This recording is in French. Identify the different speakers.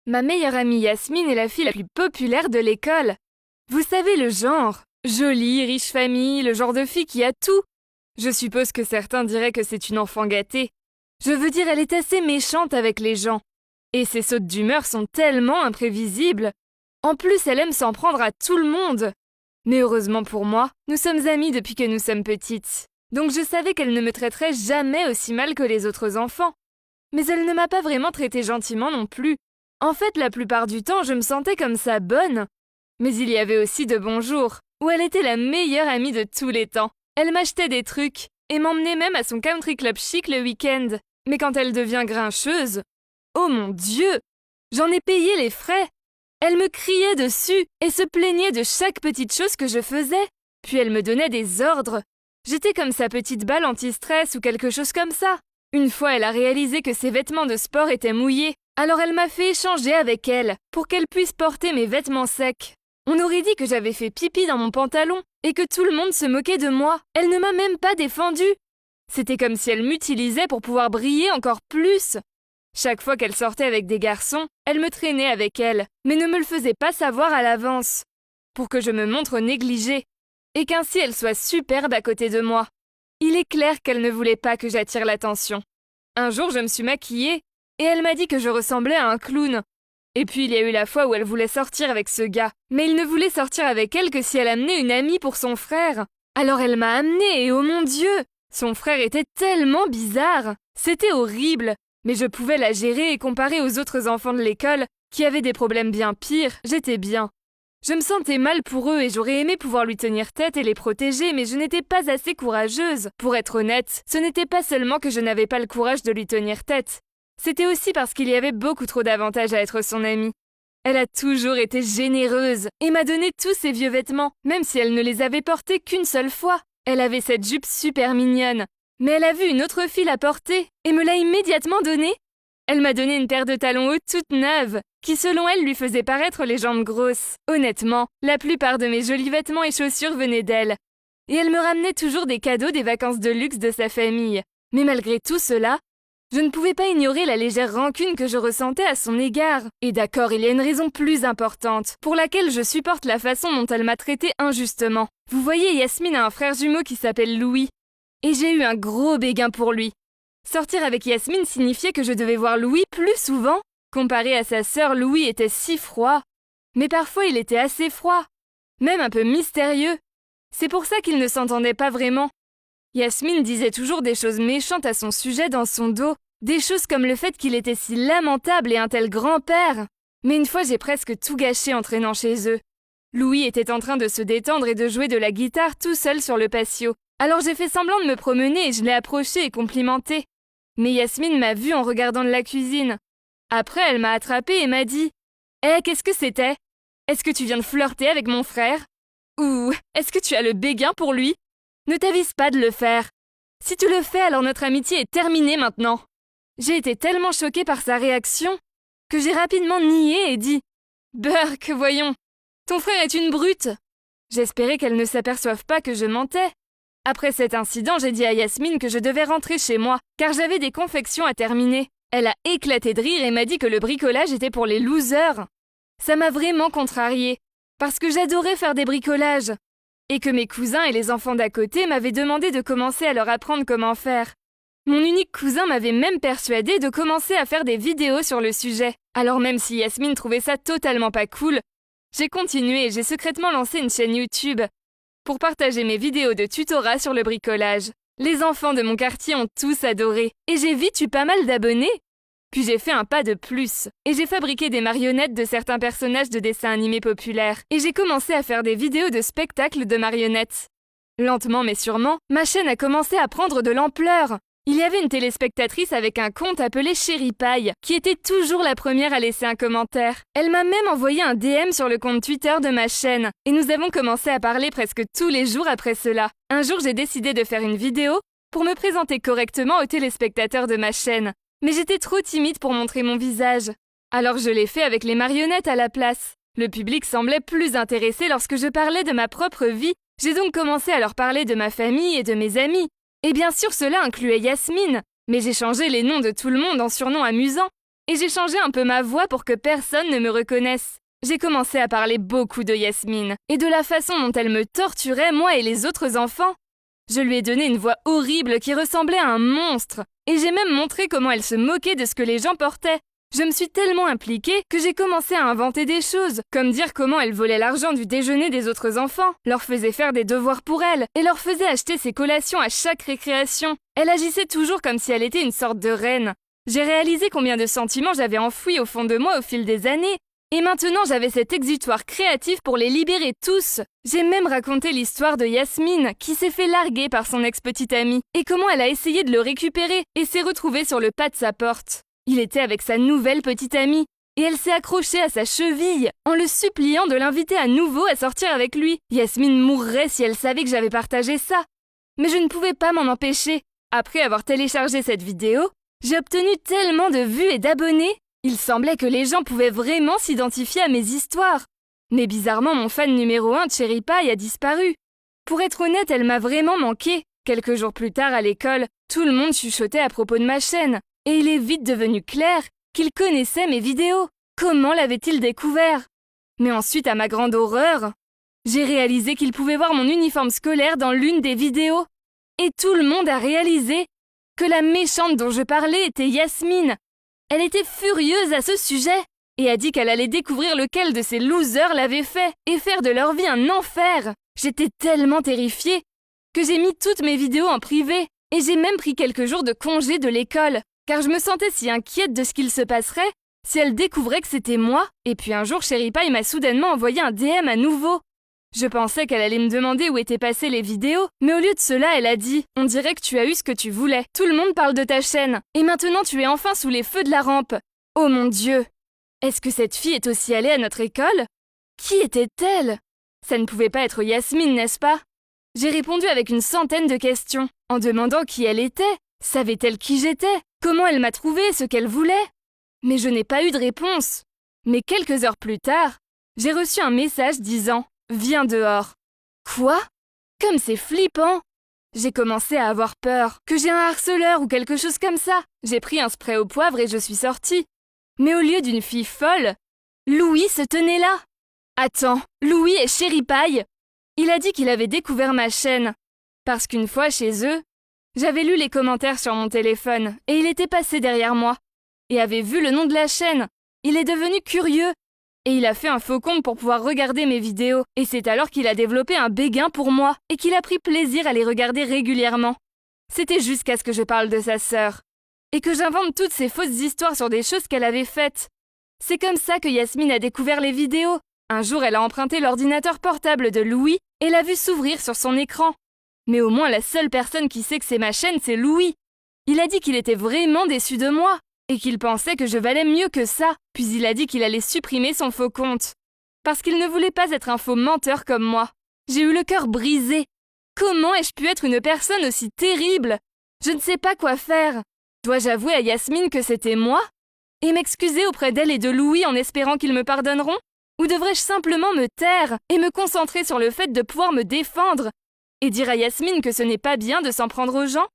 Speaker 1: Ma meilleure amie Yasmine est la fille la plus populaire de l'école. Vous savez le genre. Jolie, riche famille, le genre de fille qui a tout. Je suppose que certains diraient que c'est une enfant gâtée. Je veux dire, elle est assez méchante avec les gens. Et ses sautes d'humeur sont tellement imprévisibles. En plus, elle aime s'en prendre à tout le monde. Mais heureusement pour moi, nous sommes amies depuis que nous sommes petites. Donc je savais qu'elle ne me traiterait jamais aussi mal que les autres enfants. Mais elle ne m'a pas vraiment traitée gentiment non plus. En fait, la plupart du temps, je me sentais comme ça bonne. Mais il y avait aussi de bons jours, où elle était la meilleure amie de tous les temps. Elle m'achetait des trucs, et m'emmenait même à son country club chic le week-end. Mais quand elle devient grincheuse, oh mon Dieu, j'en ai payé les frais. Elle me criait dessus, et se plaignait de chaque petite chose que je faisais. Puis elle me donnait des ordres. J'étais comme sa petite balle anti-stress ou quelque chose comme ça. Une fois, elle a réalisé que ses vêtements de sport étaient mouillés. Alors elle m'a fait échanger avec elle, pour qu'elle puisse porter mes vêtements secs. On aurait dit que j'avais fait pipi dans mon pantalon, et que tout le monde se moquait de moi. Elle ne m'a même pas défendue. C'était comme si elle m'utilisait pour pouvoir briller encore plus. Chaque fois qu'elle sortait avec des garçons, elle me traînait avec elle, mais ne me le faisait pas savoir à l'avance, pour que je me montre négligée, et qu'ainsi elle soit superbe à côté de moi. Il est clair qu'elle ne voulait pas que j'attire l'attention. Un jour, je me suis maquillée, et elle m'a dit que je ressemblais à un clown. Et puis il y a eu la fois où elle voulait sortir avec ce gars, mais il ne voulait sortir avec elle que si elle amenait une amie pour son frère. Alors elle m'a amenée, et oh mon Dieu, son frère était tellement bizarre. C'était horrible, mais je pouvais la gérer et comparer aux autres enfants de l'école qui avaient des problèmes bien pires, j'étais bien. Je me sentais mal pour eux et j'aurais aimé pouvoir lui tenir tête et les protéger, mais je n'étais pas assez courageuse. Pour être honnête, ce n'était pas seulement que je n'avais pas le courage de lui tenir tête. C'était aussi parce qu'il y avait beaucoup trop d'avantages à être son amie. Elle a toujours été généreuse et m'a donné tous ses vieux vêtements, même si elle ne les avait portés qu'une seule fois. Elle avait cette jupe super mignonne, mais elle a vu une autre fille la porter et me l'a immédiatement donnée. Elle m'a donné une paire de talons hauts toute neuve, qui selon elle lui faisait paraître les jambes grosses. Honnêtement, la plupart de mes jolis vêtements et chaussures venaient d'elle. Et elle me ramenait toujours des cadeaux des vacances de luxe de sa famille. Mais malgré tout cela, je ne pouvais pas ignorer la légère rancune que je ressentais à son égard. Et d'accord, il y a une raison plus importante, pour laquelle je supporte la façon dont elle m'a traité injustement. Vous voyez, Yasmine a un frère jumeau qui s'appelle Louis. Et j'ai eu un gros béguin pour lui. Sortir avec Yasmine signifiait que je devais voir Louis plus souvent. Comparé à sa sœur, Louis était si froid. Mais parfois il était assez froid, même un peu mystérieux. C'est pour ça qu'ils ne s'entendaient pas vraiment. Yasmine disait toujours des choses méchantes à son sujet dans son dos, des choses comme le fait qu'il était si lamentable et un tel grand-père. Mais une fois j'ai presque tout gâché en traînant chez eux. Louis était en train de se détendre et de jouer de la guitare tout seul sur le patio. Alors j'ai fait semblant de me promener et je l'ai approché et complimenté. Mais Yasmine m'a vue en regardant de la cuisine. Après, elle m'a attrapée et m'a dit « Eh, qu'est-ce que c'était? Est-ce que tu viens de flirter avec mon frère? Ou est-ce que tu as le béguin pour lui? Ne t'avise pas de le faire. Si tu le fais, alors notre amitié est terminée maintenant. » J'ai été tellement choquée par sa réaction que j'ai rapidement nié et dit « Burk, voyons, ton frère est une brute. » J'espérais qu'elle ne s'aperçoive pas que je mentais. Après cet incident, j'ai dit à Yasmine que je devais rentrer chez moi, car j'avais des confections à terminer. Elle a éclaté de rire et m'a dit que le bricolage était pour les losers. Ça m'a vraiment contrariée, parce que j'adorais faire des bricolages, et que mes cousins et les enfants d'à côté m'avaient demandé de commencer à leur apprendre comment faire. Mon unique cousin m'avait même persuadée de commencer à faire des vidéos sur le sujet. Alors même si Yasmine trouvait ça totalement pas cool, j'ai continué et j'ai secrètement lancé une chaîne YouTube pour partager mes vidéos de tutorat sur le bricolage. Les enfants de mon quartier ont tous adoré, et j'ai vite eu pas mal d'abonnés. Puis j'ai fait un pas de plus, et j'ai fabriqué des marionnettes de certains personnages de dessins animés populaires, et j'ai commencé à faire des vidéos de spectacles de marionnettes. Lentement mais sûrement, ma chaîne a commencé à prendre de l'ampleur. Il y avait une téléspectatrice avec un compte appelé Chérie Paille, qui était toujours la première à laisser un commentaire. Elle m'a même envoyé un DM sur le compte Twitter de ma chaîne, et nous avons commencé à parler presque tous les jours après cela. Un jour, j'ai décidé de faire une vidéo pour me présenter correctement aux téléspectateurs de ma chaîne, mais j'étais trop timide pour montrer mon visage. Alors je l'ai fait avec les marionnettes à la place. Le public semblait plus intéressé lorsque je parlais de ma propre vie. J'ai donc commencé à leur parler de ma famille et de mes amis. Et bien sûr, cela incluait Yasmine, mais j'ai changé les noms de tout le monde en surnoms amusants. et j'ai changé un peu ma voix pour que personne ne me reconnaisse. J'ai commencé à parler beaucoup de Yasmine et de la façon dont elle me torturait, moi et les autres enfants. Je lui ai donné une voix horrible qui ressemblait à un monstre, et j'ai même montré comment elle se moquait de ce que les gens portaient. Je me suis tellement impliquée que j'ai commencé à inventer des choses, comme dire comment elle volait l'argent du déjeuner des autres enfants, leur faisait faire des devoirs pour elle, et leur faisait acheter ses collations à chaque récréation. Elle agissait toujours comme si elle était une sorte de reine. J'ai réalisé combien de sentiments j'avais enfouis au fond de moi au fil des années, et maintenant j'avais cet exutoire créatif pour les libérer tous. J'ai même raconté l'histoire de Yasmine, qui s'est fait larguer par son ex-petite amie, et comment elle a essayé de le récupérer et s'est retrouvée sur le pas de sa porte. Il était avec sa nouvelle petite amie, et elle s'est accrochée à sa cheville en le suppliant de l'inviter à nouveau à sortir avec lui. Yasmine mourrait si elle savait que j'avais partagé ça. Mais je ne pouvais pas m'en empêcher. Après avoir téléchargé cette vidéo, j'ai obtenu tellement de vues et d'abonnés. Il semblait que les gens pouvaient vraiment s'identifier à mes histoires. Mais bizarrement, mon fan numéro 1, Cherry Pie, a disparu. Pour être honnête, elle m'a vraiment manqué. Quelques jours plus tard, à l'école, tout le monde chuchotait à propos de ma chaîne. Et il est vite devenu clair qu'il connaissait mes vidéos. Comment l'avait-il découvert? Mais ensuite, à ma grande horreur, j'ai réalisé qu'il pouvait voir mon uniforme scolaire dans l'une des vidéos. Et tout le monde a réalisé que la méchante dont je parlais était Yasmine. Elle était furieuse à ce sujet et a dit qu'elle allait découvrir lequel de ces losers l'avait fait et faire de leur vie un enfer. J'étais tellement terrifiée que j'ai mis toutes mes vidéos en privé et j'ai même pris quelques jours de congé de l'école. Car je me sentais si inquiète de ce qu'il se passerait si elle découvrait que c'était moi. Et puis un jour, Cherry Pie m'a soudainement envoyé un DM à nouveau. Je pensais qu'elle allait me demander où étaient passées les vidéos, mais au lieu de cela, elle a dit « On dirait que tu as eu ce que tu voulais. Tout le monde parle de ta chaîne. Et maintenant, tu es enfin sous les feux de la rampe. Oh mon Dieu! Est-ce que cette fille est aussi allée à notre école? Qui était-elle? Ça ne pouvait pas être Yasmine, n'est-ce pas? » J'ai répondu avec une centaine de questions, en demandant qui elle était. Savait-elle qui j'étais? Comment elle m'a trouvé, ce qu'elle voulait? Mais je n'ai pas eu de réponse. Mais quelques heures plus tard, j'ai reçu un message disant « Viens dehors ». Quoi? Comme c'est flippant! J'ai commencé à avoir peur, que j'ai un harceleur ou quelque chose comme ça. J'ai pris un spray au poivre et je suis sortie. Mais au lieu d'une fille folle, Louis se tenait là. Attends, Louis est Cherry Pie. Il a dit qu'il avait découvert ma chaîne. Parce qu'une fois chez eux, j'avais lu les commentaires sur mon téléphone et il était passé derrière moi et avait vu le nom de la chaîne. Il est devenu curieux et il a fait un faux compte pour pouvoir regarder mes vidéos. Et c'est alors qu'il a développé un béguin pour moi et qu'il a pris plaisir à les regarder régulièrement. C'était jusqu'à ce que je parle de sa sœur et que j'invente toutes ces fausses histoires sur des choses qu'elle avait faites. C'est comme ça que Yasmine a découvert les vidéos. Un jour, elle a emprunté l'ordinateur portable de Louis et l'a vu s'ouvrir sur son écran. Mais au moins la seule personne qui sait que c'est ma chaîne, c'est Louis. Il a dit qu'il était vraiment déçu de moi et qu'il pensait que je valais mieux que ça. Puis il a dit qu'il allait supprimer son faux compte. Parce qu'il ne voulait pas être un faux menteur comme moi. J'ai eu le cœur brisé. Comment ai-je pu être une personne aussi terrible? Je ne sais pas quoi faire. Dois-je avouer à Yasmine que c'était moi? Et m'excuser auprès d'elle et de Louis en espérant qu'ils me pardonneront? Ou devrais-je simplement me taire et me concentrer sur le fait de pouvoir me défendre? Et dire à Yasmine que ce n'est pas bien de s'en prendre aux gens?